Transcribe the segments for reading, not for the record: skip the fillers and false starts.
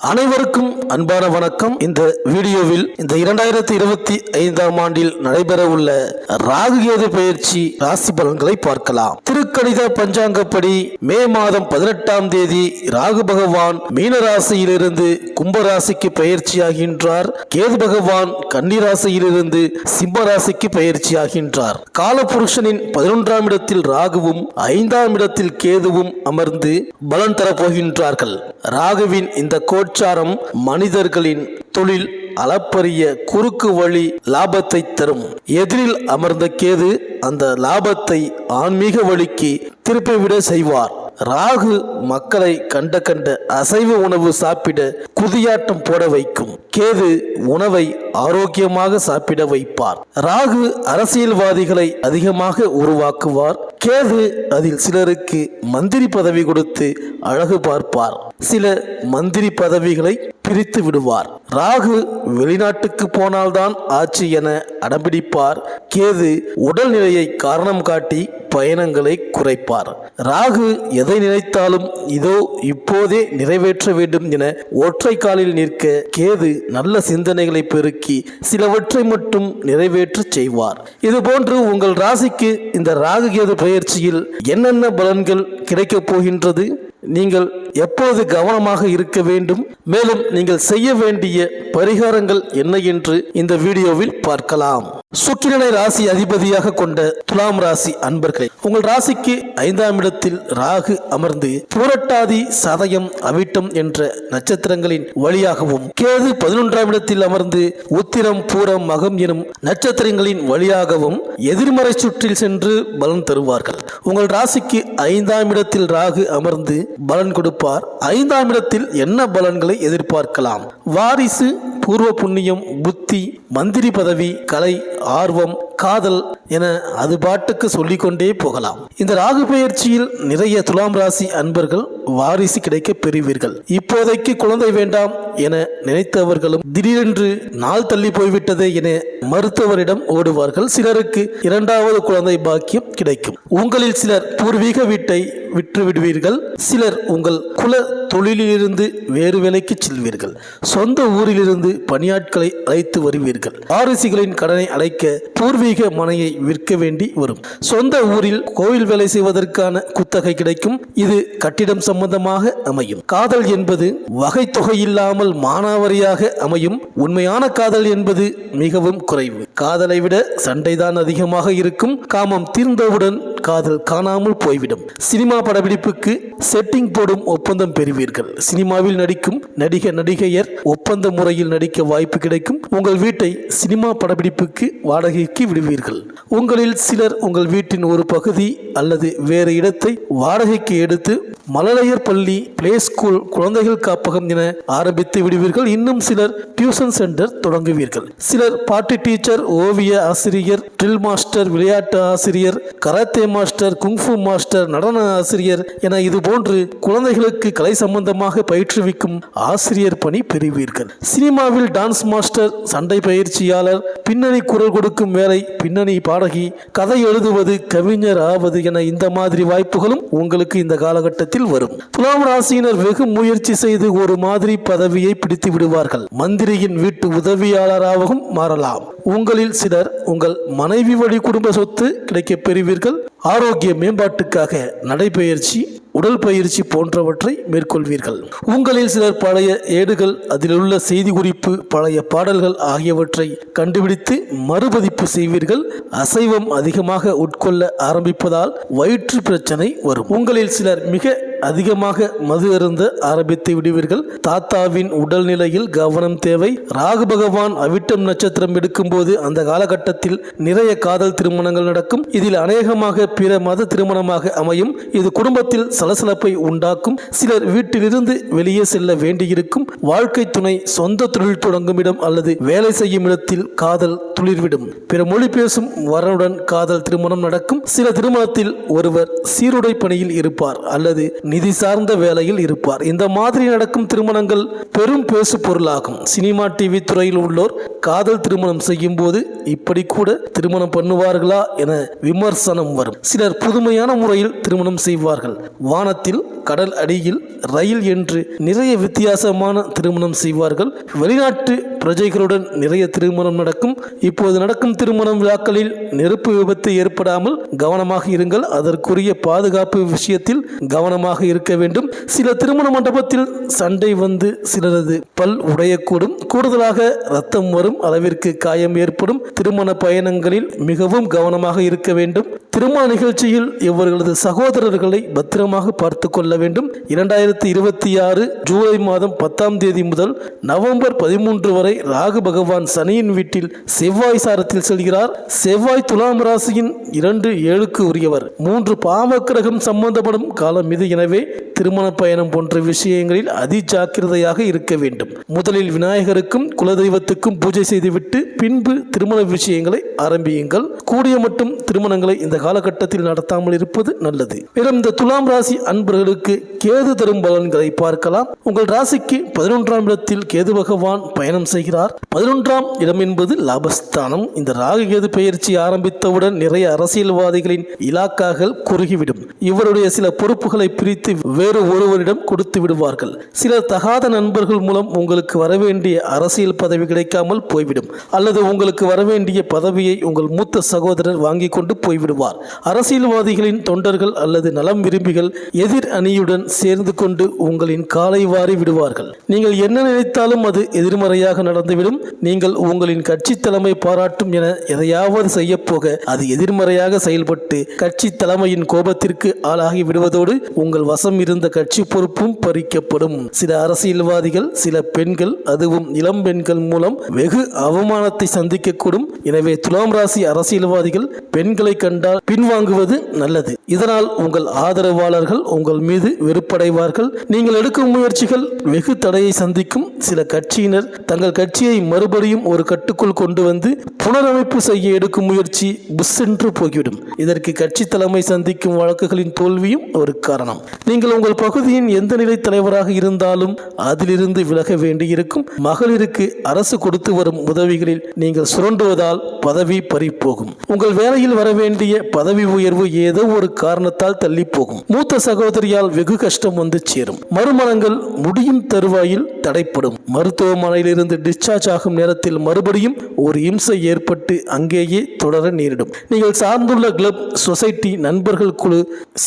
அனைவருக்கும் அன்பான வணக்கம். இந்த வீடியோவில் இந்த 2025ஆம் ஆண்டில் நடைபெற உள்ள ராகு கேது பயிற்சி ராசி பலன்களை பார்க்கலாம். திருக்கணித பஞ்சாங்கப்படி மே மாதம் 18ஆம் தேதி ராகு பகவான் மீன ராசியிலிருந்து கும்ப ராசிக்கு பயிற்சியாகின்றார். கேது பகவான் கன்னி ராசியிலிருந்து சிம்ம ராசிக்கு பயிற்சியாகின்றார். காலபுருஷனின் 11ஆம் இடத்தில் ராகுவும் 5ஆம் இடத்தில் கேதுவும் அமர்ந்து பலன் தரப்போகின்றார்கள். ராகுவின் இந்த கோச்சாரம் மனிதர்களின் தொழில் அளப்பரிய குறுக்கு வழி லாபத்தை தரும். எதிரில் அமர்ந்த கேது அந்த லாபத்தை ஆன்மீக வழிக்கு திருப்பிவிட செய்வார். ராகு மக்களை கண்ட அசைவ உணவு சாப்பிட குதியாட்டம் போட வைக்கும். கேது உணவை ஆரோக்கியமாக சாப்பிட வைப்பார். ராகு அரசியல்வாதிகளை அதிகமாக உருவாக்குவார். கேது அதில் சிலருக்கு மந்திரி பதவி கொடுத்து அழகு பார்ப்பார். சில மந்திரி பதவிகளை பிரித்து விடுவார். ராகு வெளிநாட்டுக்கு போனால்தான் ஆட்சி என அடம்பிடிப்பார். கேது உடல்நிலையை காரணம் காட்டி பயணங்களை குறைப்பார். ராகு எதை நினைத்தாலும் இதோ இப்போதே நிறைவேற்ற வேண்டும் என ஒற்றை காலில் நிற்க கேது நல்ல சிந்தனைகளை பெருக்கி சிலவற்றை மட்டும் நிறைவேற்ற செய்வார். இதுபோன்று உங்கள் ராசிக்கு இந்த ராகு கேது பயிற்சியில் என்னென்ன பலன்கள் கிடைக்கப் போகின்றது, நீங்கள் எப்போது கவனமாக இருக்க வேண்டும், மேலும் நீங்கள் செய்ய வேண்டிய பரிகாரங்கள் என்ன என்று இந்த வீடியோவில் பார்க்கலாம். சுக்கிரனை ராசி அதிபதியாக கொண்ட துலாம் ராசி அன்பர்களே, உங்கள் ராசிக்கு 5ஆம் இடத்தில் ராகு அமர்ந்து பூரட்டாதி சதயம் அவிட்டம் என்ற நட்சத்திரங்களின் வழியாகவும் கேது 11ஆம் இடத்தில் அமர்ந்து உத்திரம் பூரம் மகம் எனும் நட்சத்திரங்களின் வழியாகவும் எதிர்மறை சுற்றில் சென்று பலன் தருவார்கள். உங்கள் ராசிக்கு 5ஆம் இடத்தில் ராகு அமர்ந்து பலன் கொடுப்பார். 5ஆம் இடத்தில் என்ன பலன்களை எதிர்பார்க்கலாம்? வாரிசு, பூர்வ புண்ணியம், புத்தி, மந்திரி பதவி, கலை, ஆர்வம், காதல் என அது பாட்டுக்கு சொல்லிக்கொண்டே போகலாம். இந்த ராகு பயிற்சியில் நிறைய துலாம் ராசி அன்பர்கள் வாரிசு கிடைக்க பெறுவீர்கள். இப்போதைக்கு குழந்தை வேண்டாம் என நினைத்தவர்களும் திடீரென்று நாள் தள்ளி போய்விட்டது என மருத்துவரிடம் ஓடுவார்கள். சிலருக்கு 2வது குழந்தை பாக்கியம் கிடைக்கும். உங்களில் சிலர் பூர்வீக வீட்டை விற்று விடுவீர்கள். சிலர் உங்கள் குல தொழிலிலிருந்து வேறு வேலைக்கு செல்வீர்கள். சொந்த ஊரிலிருந்து பணியாட்களை அழைத்து வருவீர்கள். வாரிசுகளின் கடனை அடைக்க பூர்வீக மனையை விற்க வேண்டி வரும். சொந்த ஊரில் கோவில் வேலை செய்வதற்கான குத்தகை கிடைக்கும். இது கட்டிடம் சம்பந்தமாக அமையும். காதல் என்பது வகை தொகையில்லாமல் மானாவாரியாக அமையும். உண்மையான காதல் என்பது மிகவும் குறைவு. காதலை விட சண்டைதான் அதிகமாக இருக்கும். காமம் தீர்ந்தவுடன் காதல் காணாமல் போய்விடும். சினிமா படப்பிடிப்புக்கு செட்டிங் போடும் ஒப்பந்தம் பெறுவீர்கள். சினிமாவில் நடிக்கும் நடிகையர் ஒப்பந்த முறையில் நடிக்க வாய்ப்பு கிடைக்கும். உங்கள் வீட்டை சினிமா படப்பிடிப்புக்கு வாடகைக்கு விடுவீர்கள். உங்களில் சிலர் உங்கள் வீட்டின் ஒரு பகுதி அல்லது வேறு இடத்தை வாடகைக்கு எடுத்து மழலையர் பள்ளி, பிளே ஸ்கூல், குழந்தைகள் காப்பகம் என ஆரம்பித்து விடுவீர்கள். இன்னும் சிலர் டியூஷன் சென்டர் தொடங்குவீர்கள். சிலர் பாட்டி டீச்சர், ஓவிய ஆசிரியர், ட்ரில் மாஸ்டர், விளையாட்டு ஆசிரியர், கராத்தே மாஸ்டர், குங்ஃபு மாஸ்டர், நடன ஆசிரியர் என இது போன்று குழந்தைகளுக்கு கலை சம்பந்தமாக பயிற்றுவிக்கும் ஆசிரியர் பணி பெறுவீர்கள். சினிமாவில் டான்ஸ் மாஸ்டர், சண்டை பயிற்சியாளர், பின்னணி குரல் கொடுக்கும் வேலை, பின்னணி பாடகி, கதை எழுதுவது, கவிஞர் ஆவது என இந்த மாதிரி வாய்ப்புகளும் உங்களுக்கு இந்த காலகட்டத்தில் வரும். துலாம் ராசியினர் வெகு முயற்சி செய்து ஒரு மாதிரி பதவியை பிடித்து விடுவார்கள். மந்திரியின் வீட்டு உதவியாளராகவும் மாறலாம். உங்களில் சிலர் உங்கள் மனைவி வழி குடும்ப சொத்து கிடைக்க பெறுவீர்கள். ஆரோக்கிய மேம்பாட்டுக்காக நடைபயிற்சி, உடல் பயிற்சி போன்றவற்றை மேற்கொள்வீர்கள். உங்களில் சிலர் பழைய ஏடுகள், அதிலுள்ள செய்தி குறிப்பு, பழைய பாடல்கள் ஆகியவற்றை கண்டுபிடித்து மறுபதிப்பு செய்வீர்கள். அசைவம் அதிகமாக உட்கொள்ள ஆரம்பிப்பதால் வயிற்று பிரச்சனை வரும். உங்களில் சிலர் மிக அதிகமாக மது அருந்த ஆரம்பித்து விடுவீர்கள். தாத்தாவின் உடல்நிலையில் கவனம் தேவை. ராகு பகவான் அவிட்டம் நட்சத்திரம் எடுக்கும்போது அந்த காலகட்டத்தில் நிறைய காதல் திருமணங்கள் நடக்கும். இதில் அநேகமாக பிற மத திருமணமாக அமையும். இது குடும்பத்தில் சலசலப்பை உண்டாக்கும். சிலர் வீட்டிலிருந்து வெளியே செல்ல வேண்டியிருக்கும். வாழ்க்கை துணை சொந்த தொழில் தொடங்கும் இடம் அல்லது வேலை செய்யும் இடத்தில் காதல் துளிர்விடும். பிற மொழி பேசும் வரனுடன் காதல் திருமணம் நடக்கும். சில திருமணத்தில் ஒருவர் சீருடை பணியில் இருப்பார் அல்லது நிதி சார்ந்த வேலையில் இருப்பார். இந்த மாதிரி நடக்கும் திருமணங்கள் பெரும் பேசு பொருளாகும். சினிமா டிவி துறையில் உள்ளோர் காதல் திருமணம் செய்யும் போது இப்படி கூட திருமணம் பண்ணுவார்களா என விமர்சனம் வரும். சிலர் புதுமையான முறையில் திருமணம் செய்வார்கள். வானத்தில், கடல் அடியில், ரயில் என்று நிறைய வித்தியாசமான திருமணம் செய்வார்கள். வெளிநாட்டு பிரஜைகளுடன் நிறைய திருமணம் நடக்கும். இப்போது நடக்கும் திருமணம் விழாக்களில் நெருப்பு விபத்து ஏற்படாமல் கவனமாக இருங்கள். அதற்குரிய பாதுகாப்பு விஷயத்தில் கவனமாக இருக்க வேண்டும். சில திருமண மண்டபத்தில் சண்டை வந்து சிலரது பல் உடையக்கூடும். கூடுதலாக ரத்தம் வரும் அளவிற்கு காயம் ஏற்படும். திருமண பயணங்களில் மிகவும் கவனமாக இருக்க வேண்டும். திருமண நிகழ்ச்சியில் இவர்களது சகோதரர்களை பத்திரமாக பார்த்து கொள்ள வேண்டும். 2026 ஜூலை மாதம் 10ஆம் தேதி முதல் நவம்பர் 13 வரை ராகு பகவான் சனியின் வீட்டில் செவ்வாய் சாரத்தில் செல்கிறார். செவ்வாய் துலாம் ராசியின் 2-7க்கு உரியவர். 3 பாவக்கிரகம் சம்பந்தப்படும் காலம் இது. எனவே திருமண பயணம் போன்ற விஷயங்களில் அதிஜாக்கிரதையாக இருக்க வேண்டும். முதலில் விநாயகருக்கும் குலதெய்வத்துக்கும் பூஜை செய்துவிட்டு பின்பு திருமண விஷயங்களை ஆரம்பியுங்கள். கூடிய மட்டும் திருமணங்களை இந்த காலகட்டத்தில் நடத்தாமல் இருப்பது நல்லது. மேலும் இந்த துலாம் ராசி அன்பர்களுக்கு கேது தரும் பலன்களை பார்க்கலாம். உங்கள் ராசிக்கு 11ஆம் இடத்தில் கேது பகவான் பயணம் செய்கிறார். 11ஆம் இடம் என்பது லாபஸ்தானம். இந்த ராகு கேது பெயர்ச்சி ஆரம்பித்தவுடன் நிறைய அரசியல்வாதிகளின் இலாக்காக்கள் குறுகிவிடும். இவருடைய சில பொறுப்புகளை பிரித்து வேறு ஒருவரிடம் கொடுத்து விடுவார்கள். சில தகாத நண்பர்கள் மூலம் உங்களுக்கு வரவேண்டிய அரசியல் பதவி கிடைக்காமல் போய்விடும். அல்லது உங்களுக்கு வரவேண்டிய பதவியை உங்கள் மூத்த சகோதரர் வாங்கி கொண்டு போய்விடுவார். அரசியல்வாதிகளின் தொண்டர்கள் அல்லது நலம் விரும்பிகள் எதிர் அணியுடன் சேர்ந்து கொண்டு உங்களின் காலை வாரி விடுவார்கள். நீங்கள் என்ன நினைத்தாலும் அது எதிர்மறையாக நடந்துவிடும். நீங்கள் உங்களின் கட்சி தலைமை பாராட்டும் என எதையாவது செய்ய போக அது எதிர்மறையாக செயல்பட்டு கட்சி தலைமையின் கோபத்திற்கு ஆளாகி விடுவதோடு உங்கள் வசம் இருந்த கட்சி பொறுப்பும் பறிக்கப்படும். சில அரசியல்வாதிகள், சில பெண்கள், அதுவும் இளம் பெண்கள் மூலம் வெகு அவமானத்தை சந்திக்கக்கூடும். எனவே துலாம் ராசி அரசியல்வாதிகள் பெண்களை கண்டால் பின்வாங்குவது நல்லது. இதனால் உங்கள் ஆதரவாளர்கள் உங்கள் மீது வெறுப்படைவார்கள். நீங்கள் எடுக்கும் முயற்சிகள் வெகு தடையை சந்திக்கும். சில கட்சியினர் தங்கள் கட்சியை மறுபடியும் ஒரு கட்டுக்குள் கொண்டு வந்து புனரமைப்பு செய்ய எடுக்கும் முயற்சி புஷ் என்று போய்விடும். இதற்கு கட்சி தலைமை சந்திக்கும் வழக்குகளின் தோல்வியும் ஒரு காரணம். நீங்கள் உங்கள் பகுதியின் எந்த நிலை தலைவராக இருந்தாலும் அதிலிருந்து விலக வேண்டியிருக்கும். மகளிருக்கு அரசு கொடுத்து வரும் உதவிகளில் நீங்கள் சுரண்டுவதால் பதவி பறிப்போகும். உங்கள் வேலையில் வரவேண்டிய பதவி உயர்வு ஏதோ ஒரு காரணத்தால் தள்ளி போகும். மூத்த சகோதரியால் வெகு கஷ்டம் வந்து சேரும். மறுமணங்கள் முடியும் தருவாயில் தடைப்படும். மருத்துவமனையில் இருந்து டிஸ்சார்ஜ் ஆகும் நேரத்தில் மறுபடியும் ஒரு இம்சை ஏற்பட்டு அங்கேயே தொடர நேரிடும். நீங்கள் சார்ந்துள்ள கிளப், சொசைட்டி, நண்பர்கள் குழு,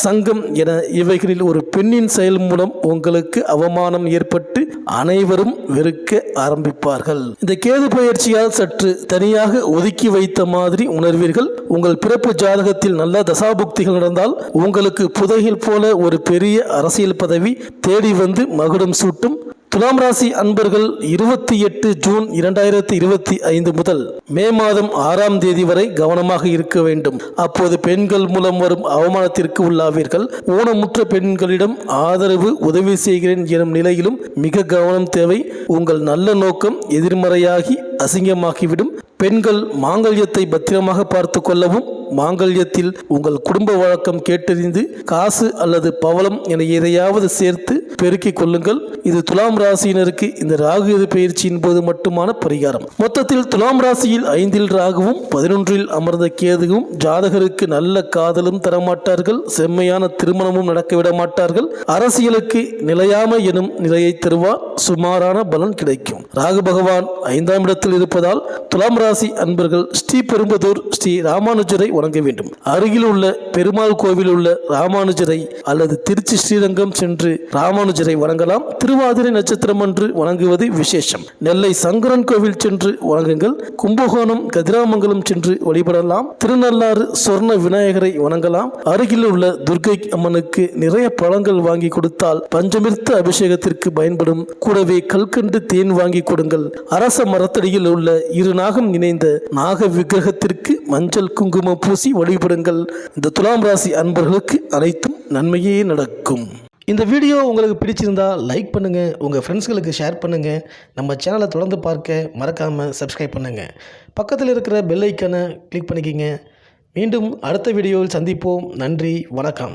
சங்கம் என இவைகளில் ஒரு பெண்ணின் செயல் மூலம் உங்களுக்கு அவமானம் ஏற்பட்டு அனைவரும் வெறுக்க ஆரம்பிப்பார்கள். இந்த கேது பயிற்சியால் சற்று தனியாக ஒதுக்கி வைத்த மாதிரி உணர்வீர்கள். உங்கள் பிறப்பு ஜாதகத்தில் நல்ல தசாபுக்திகள் நடந்தால் உங்களுக்கு புதையல் போல ஒரு பெரிய அரசியல் பதவி தேடி வந்து மகுடம் சூட்டும். துலாம் ராசி அன்பர்கள் 28 ஜூன் 2025 முதல் மே மாதம் 6ஆம் தேதி வரை கவனமாக இருக்க வேண்டும். அப்போது பெண்கள் மூலம் வரும் அவமானத்திற்கு உள்ளாவீர்கள். ஊனமுற்ற பெண்களிடம் ஆதரவு, உதவி செய்கிறேன் எனும் நிலையிலும் மிக கவனம் தேவை. உங்கள் நல்ல நோக்கம் எதிர்மறையாகி அசிங்கமாகிவிடும். பெண்கள் மாங்கல்யத்தை பத்திரமாக பார்த்து கொள்ளவும், மாங்கல்யத்தில் உங்கள் குடும்ப வழக்கம் கேட்டறிந்து காசு அல்லது பவளம் என எதையாவது சேர்த்து பெருக்கிக் கொள்ளுங்கள். இது துலாம் ராசியினருக்கு இந்த ராகு பயிற்சியின் போது மட்டுமான பரிகாரம். மொத்தத்தில் துலாம் ராசியில் 5இல் ராகுவும் 11இல் அமர்ந்த கேதுவும் ஜாதகருக்கு நல்ல காதலும் தரமாட்டார்கள். செம்மையான திருமணமும் நடக்கவிட மாட்டார்கள். அரசியலுக்கு நிலையாமை எனும் நிலையை தருவார். சுமாரான பலன் கிடைக்கும். ராகு பகவான் 5ஆம் இடத்தில் இருப்பதால் துலாம் ராசி அன்பர்கள் ஸ்ரீபெரும்புதூர் ஸ்ரீ ராமானுஜரை வணங்க வேண்டும். அருகில் உள்ள பெருமாள் கோவில் உள்ள ராமானுஜரை அல்லது திருச்சி ஸ்ரீரங்கம் சென்று ராமானுஜரை வணங்கலாம். திருவாதிரை நட்சத்திரம் அன்று வணங்குவது விசேஷம். நெல்லை சங்கரன் கோவில் சென்று வணங்குங்கள். கும்பகோணம், கதிராமங்கலம் சென்று வழிபடலாம். திருநள்ளாறு சொர்ண விநாயகரை வணங்கலாம். அருகில் உள்ள துர்க்கை அம்மனுக்கு நிறைய பழங்கள் வாங்கி கொடுத்தால் பஞ்சமிர்த்த அபிஷேகத்திற்கு பயன்படும். கூடவே கல்கண்டு தேன் வாங்கி கொடுங்கள். அரச மரத்தடியில் உள்ள 2 நாகம் இணைந்த நாக விக்கிரகத்திற்கு மஞ்சள் குங்குமம் பூசி வழிபடுங்கள். இந்த துலாம் ராசி அன்பர்களுக்கு அனைத்தும் நன்மையே நடக்கும். இந்த வீடியோ உங்களுக்கு பிடிச்சிருந்தா லைக் பண்ணுங்கள், உங்கள் ஃப்ரெண்ட்ஸ்களுக்கு ஷேர் பண்ணுங்கள். நம்ம சேனலை தொடர்ந்து பார்க்க மறக்காமல் சப்ஸ்கிரைப் பண்ணுங்கள். பக்கத்தில் இருக்கிற பெல் ஐக்கானை கிளிக் பண்ணிக்கிங்க. மீண்டும் அடுத்த வீடியோவில் சந்திப்போம். நன்றி, வணக்கம்.